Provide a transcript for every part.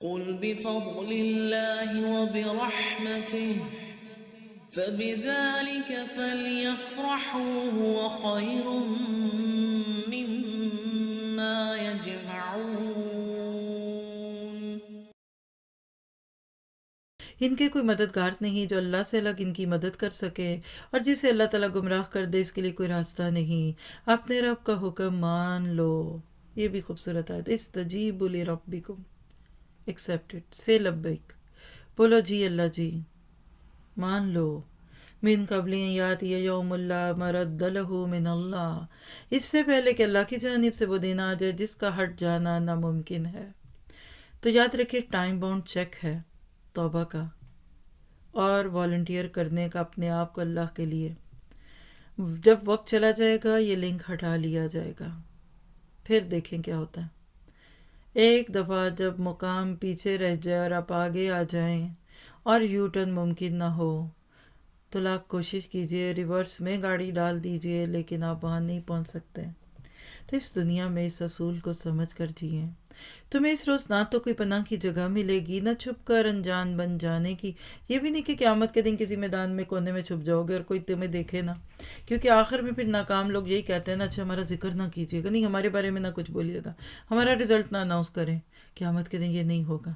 قل بفضل الله وبرحمته فبذلك فليفرحوا هو خير مما يجمعون۔ ان کے کوئی مددگار نہیں جو اللہ سے الگ ان کی مدد کر سکے، اور جسے اللہ تعالیٰ گمراہ کر دے اس کے لیے کوئی راستہ نہیں۔ اپنے رب کا حکم مان لو، یہ بھی خوبصورت آیت، استجیبوا لربکم، ایکسیپٹڈ، سے لبیک، بولو جی اللہ جی، مان لو۔ من قبل ان یاتی یوم لا مرد لہ من اللہ، اس سے پہلے کہ اللہ کی جانب سے وہ دن آ جائے جس کا ہٹ جانا ناممکن ہے۔ تو یاد رکھیے ٹائم باؤنڈ چیک ہے توبہ کا، اور والنٹیئر کرنے کا اپنے آپ کو اللہ کے لیے۔ جب وقت چلا جائے گا یہ لنک ہٹا لیا جائے گا، پھر دیکھیں کیا ہوتا ہے۔ ایک دفعہ جب مقام پیچھے رہ جائے اور آپ آگے آ جائیں اور یو ٹرن ممکن نہ ہو تو لاکھ کوشش کیجئے، ریورس میں گاڑی ڈال دیجئے، لیکن آپ وہاں نہیں پہنچ سکتے۔ تو اس دنیا میں اس اصول کو سمجھ کر جئیں۔ تمہیں اس روز نہ تو کوئی پناہ کی جگہ ملے گی، نہ چھپ کر انجان بن جانے کی۔ یہ بھی نہیں کہ قیامت کے دن کسی میدان میں کونے میں چھپ جاؤ گے اور کوئی تمہیں دیکھے نہ، کیونکہ آخر میں پھر ناکام لوگ یہی کہتے ہیں نا، اچھا ہمارا ذکر نہ کیجیے گا، نہیں ہمارے بارے میں نہ کچھ بولیے گا، ہمارا رزلٹ نہ اناؤنس کریں۔ قیامت کے دن یہ نہیں ہوگا۔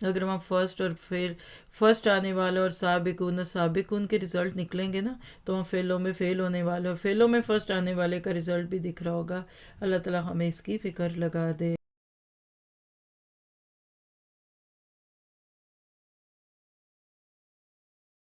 اگر ہم فرسٹ اور پھر فرسٹ آنے والے اور سابقون کے رزلٹ نکلیں گے نا، تو ہم فیلوں میں فیل ہونے والے اور فیلوں میں فرسٹ آنے والے کا رزلٹ بھی دکھ رہا ہوگا۔ اللہ تعالیٰ ہمیں اس کی فکر لگا دے۔